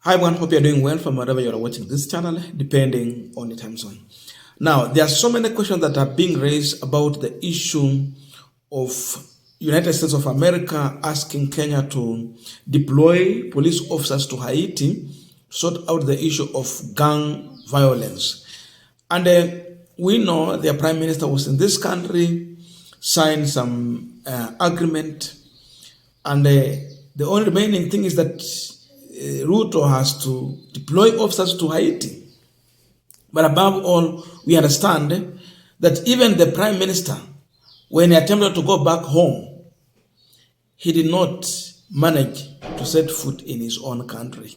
Hi everyone, hope you're doing well from wherever you're watching this channel, depending on the time zone. Now, there are so many questions that are being raised about the issue of United States of America asking Kenya to deploy police officers to Haiti to sort out the issue of gang violence. And we know their prime minister was in this country, signed some agreement, and the only remaining thing is that Ruto has to deploy officers to Haiti. But above all, we understand that even the prime minister, when he attempted to go back home, he did not manage to set foot in his own country.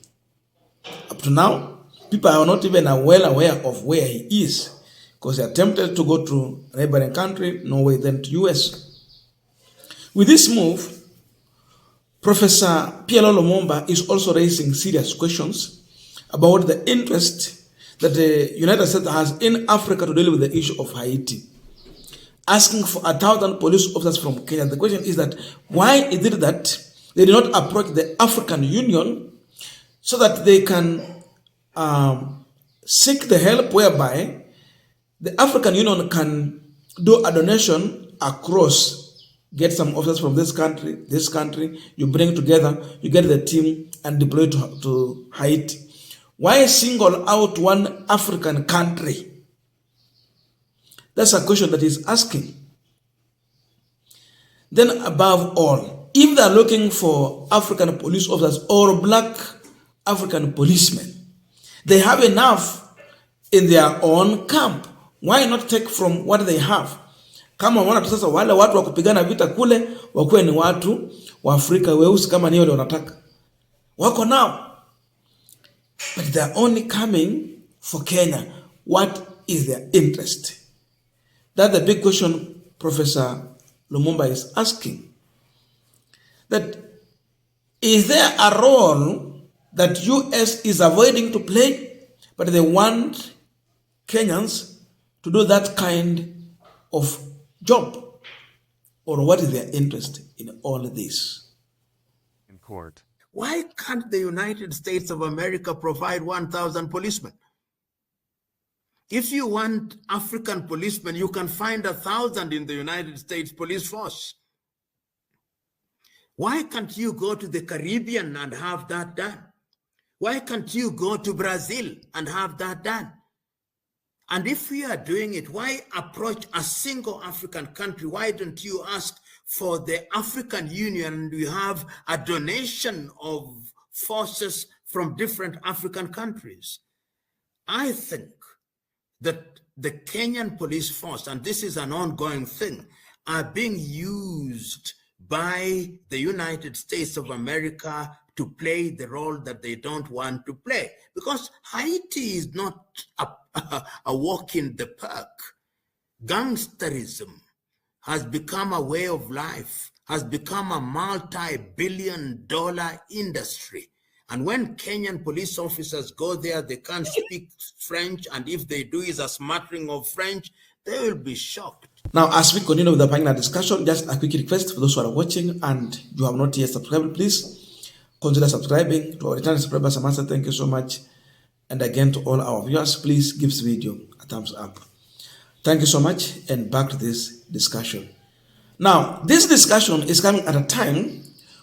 Up to now, people are not even well aware of where he is, because he attempted to go to a neighboring country, Norway, then to US. With this move, Professor PLO Lumumba is also raising serious questions about the interest that the United States has in Africa to deal with the issue of Haiti, asking for 1,000 police officers from Kenya. The question is that why is it that they did not approach the African Union so that they can seek the help whereby the African Union can do a donation across, get some officers from this country, you bring together, you get the team and deploy to Haiti. Why single out one African country? That's a question that he's asking. Then above all, if they're looking for African police officers or black African policemen, they have enough in their own camp. Why not take from what they have? Kama wana sasa wale watu wa kupigana vita kule wakuwe ni watu wa Afrika weusi kama ni wale wanataka. Wako nao. But they're only coming for Kenya. What is their interest? That's the big question Professor Lumumba is asking. That is there a role that US is avoiding to play, but they want Kenyans to do that kind of job? Or what is their interest in all this? In court. Why can't the United States of America provide 1,000 policemen? If you want African policemen, you can find 1,000 in the United States police force. Why can't you go to the Caribbean and have that done? Why can't you go to Brazil and have that done? And if we are doing it, why approach a single African country? Why don't you ask for the African Union and we have a donation of forces from different African countries? I think that the Kenyan police force, and this is an ongoing thing, are being used by the United States of America to play the role that they don't want to play. Because Haiti is not a walk in the park. Gangsterism has become a way of life, has become a multi-billion-dollar industry. And when Kenyan police officers go there, they can't speak French, and if they do is a smattering of French, they will be shocked. Now, as we continue with the panel discussion, just a quick request for those who are watching and you have not yet subscribed, please consider subscribing. To our returning subscribers, Samantha, thank you so much. And again, to all our viewers, please give this video a thumbs up. Thank you so much, and back to this discussion. Now, this discussion is coming at a time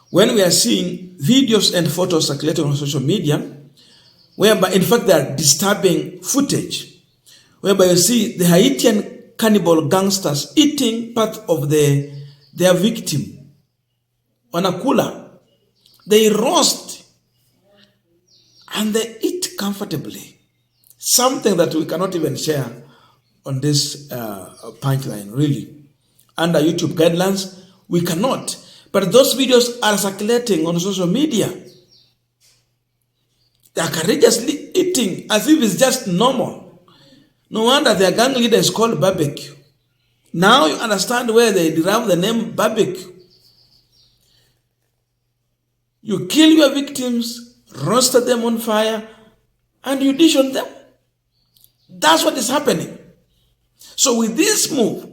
when we are seeing videos and photos circulating on social media, whereby, in fact, there are disturbing footage, whereby you see the Haitian cannibal gangsters eating part of their victim. Wanakula. They roast and they eat comfortably. Something that we cannot even share on this punchline, really. Under YouTube guidelines, we cannot. But those videos are circulating on social media. They are courageously eating as if it's just normal. No wonder their gang leader is called barbecue. Now you understand where they derive the name barbecue. You kill your victims, roasted them on fire, and you dish on them. That's what is happening. So with this move,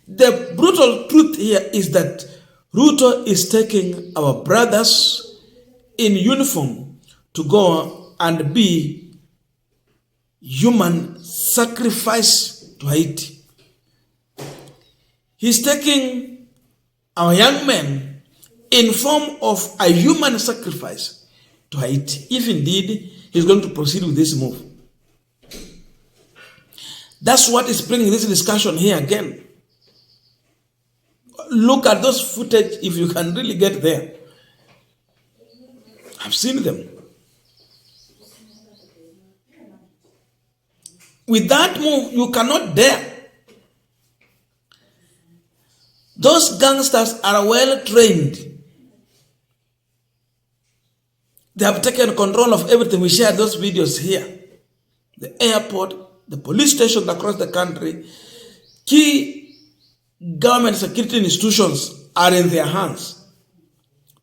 the brutal truth here is that Ruto is taking our brothers in uniform to go and be human sacrifice to Haiti. He's taking our young men in form of a human sacrifice to Haiti, if indeed he's going to proceed with this move. That's what is bringing this discussion here again. Look at those footage if you can really get there. I've seen them. With that move, you cannot dare. Those gangsters are well trained. They have taken control of everything. We shared those videos here. The airport, the police stations across the country, key government security institutions are in their hands.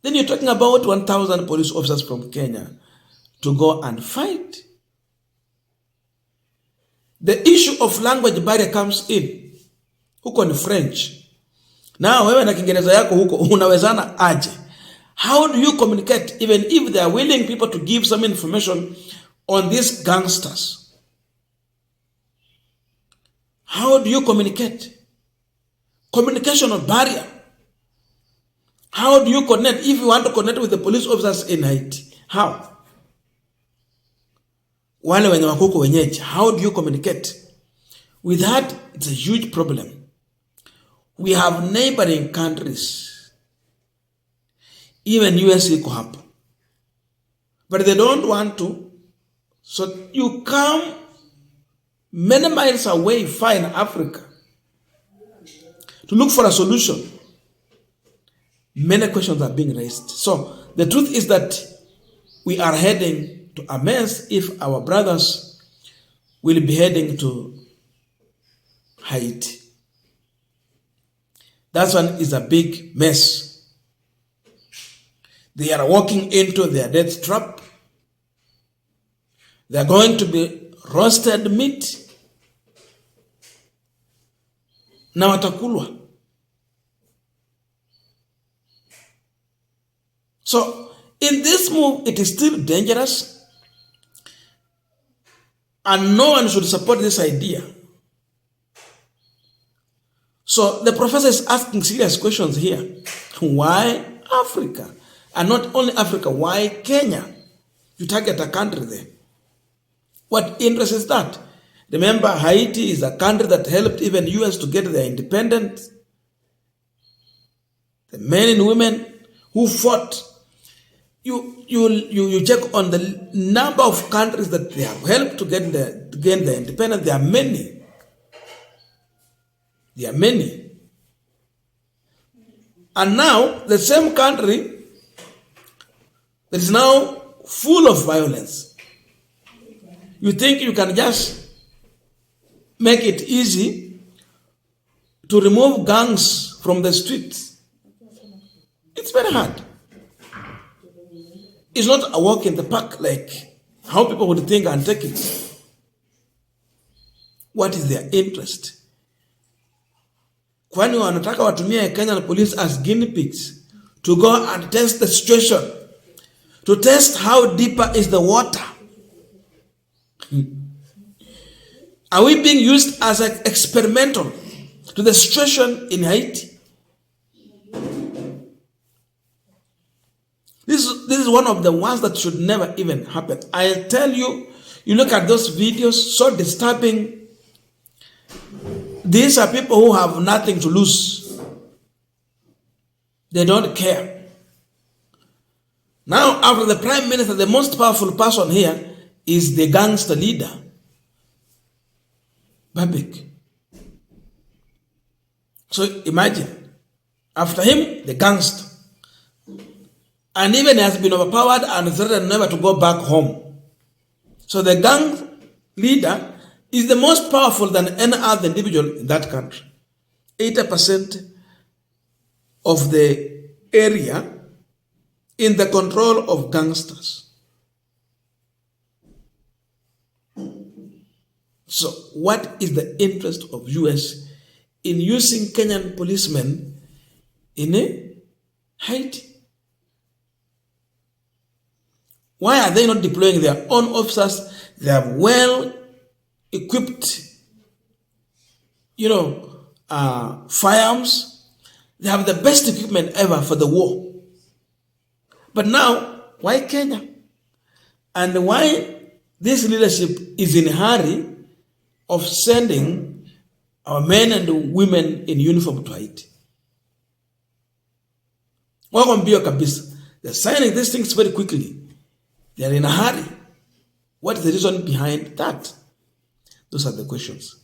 Then you're talking about 1,000 police officers from Kenya to go and fight. The issue of language barrier comes in. Huko ni French. Now, wewe na Kiingereza yako huko unawezana aje? How do you communicate even if they are willing people to give some information on these gangsters? How do you communicate? Communication barrier. How do you connect if you want to connect with the police officers in Haiti? How? Wale wenye wako huko wenyeji, how do you communicate? With that, it's a huge problem. We have neighboring countries. Even US iko hapo. But they don't want to. So you come many miles away, fine Africa, to look for a solution. Many questions are being raised. So the truth is that we are heading to a mess if our brothers will be heading to Haiti. That one is a big mess. They are walking into their death trap. They are going to be roasted meat. Na watakulwa. So, in this move, it is still dangerous. And no one should support this idea. So the professor is asking serious questions here. Why Africa? And not only Africa, why Kenya? You target a country there. What interest is that? Remember, Haiti is a country that helped even US to get their independence. The men and women who fought. You check on the number of countries that they have helped to gain their independence. There are many. There are many. And now, the same country that is now full of violence. You think you can just make it easy to remove gangs from the streets? It's very hard. It's not a walk in the park like how people would think and take it. What is their interest? Kwani wanataka watumie Kenyan police as guinea pigs to go and test the situation, to test how deeper is the water. Are we being used as an experimental to the situation in Haiti? This is one of the ones that should never even happen. I'll tell you, you look at those videos, so disturbing. These are people who have nothing to lose. They don't care. Now, after the prime minister, the most powerful person here is the gangster leader, Babik. So imagine, after him, the gangster. And even he has been overpowered and threatened never to go back home. So the gang leader is the most powerful than any other individual in that country. 80% of the area in the control of gangsters. So what is the interest of US in using Kenyan policemen in Haiti? Why are they not deploying their own officers? They have well-equipped, firearms. They have the best equipment ever for the war. But now, why Kenya? And why this leadership is in a hurry of sending our men and women in uniform to Haiti? They're signing these things very quickly. They're in a hurry. What is the reason behind that? Those are the questions.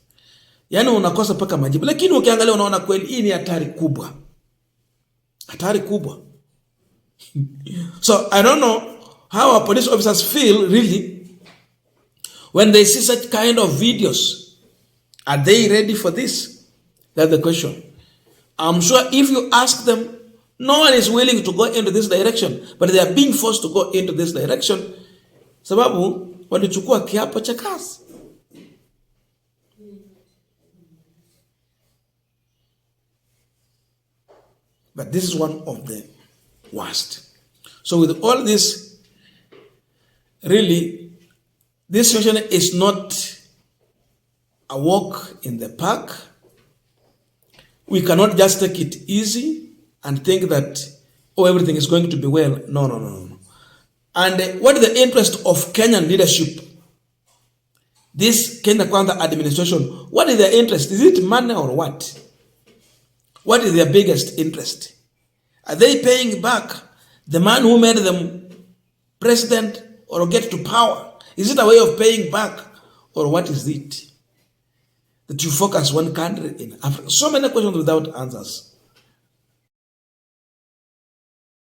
Yani unakosa paka majibu. Lakini ukiangalia unaona kweli hii ni hatari kubwa. Hatari kubwa. So I don't know how our police officers feel really when they see such kind of videos. Are they ready for this? That's the question. I'm sure if you ask them, no one is willing to go into this direction, but they are being forced to go into this direction. Sababu walichukua kiapo cha kazi. But this is one of the worst. So with all this, really, this situation is not a walk in the park. We cannot just take it easy and think that, everything is going to be well. No. And what is the interest of Kenyan leadership? This Kenya Kwanza administration, what is their interest? Is it money or what? What is their biggest interest? Are they paying back the man who made them president or get to power? Is it a way of paying back or what is it? That you focus one country in Africa. So many questions without answers.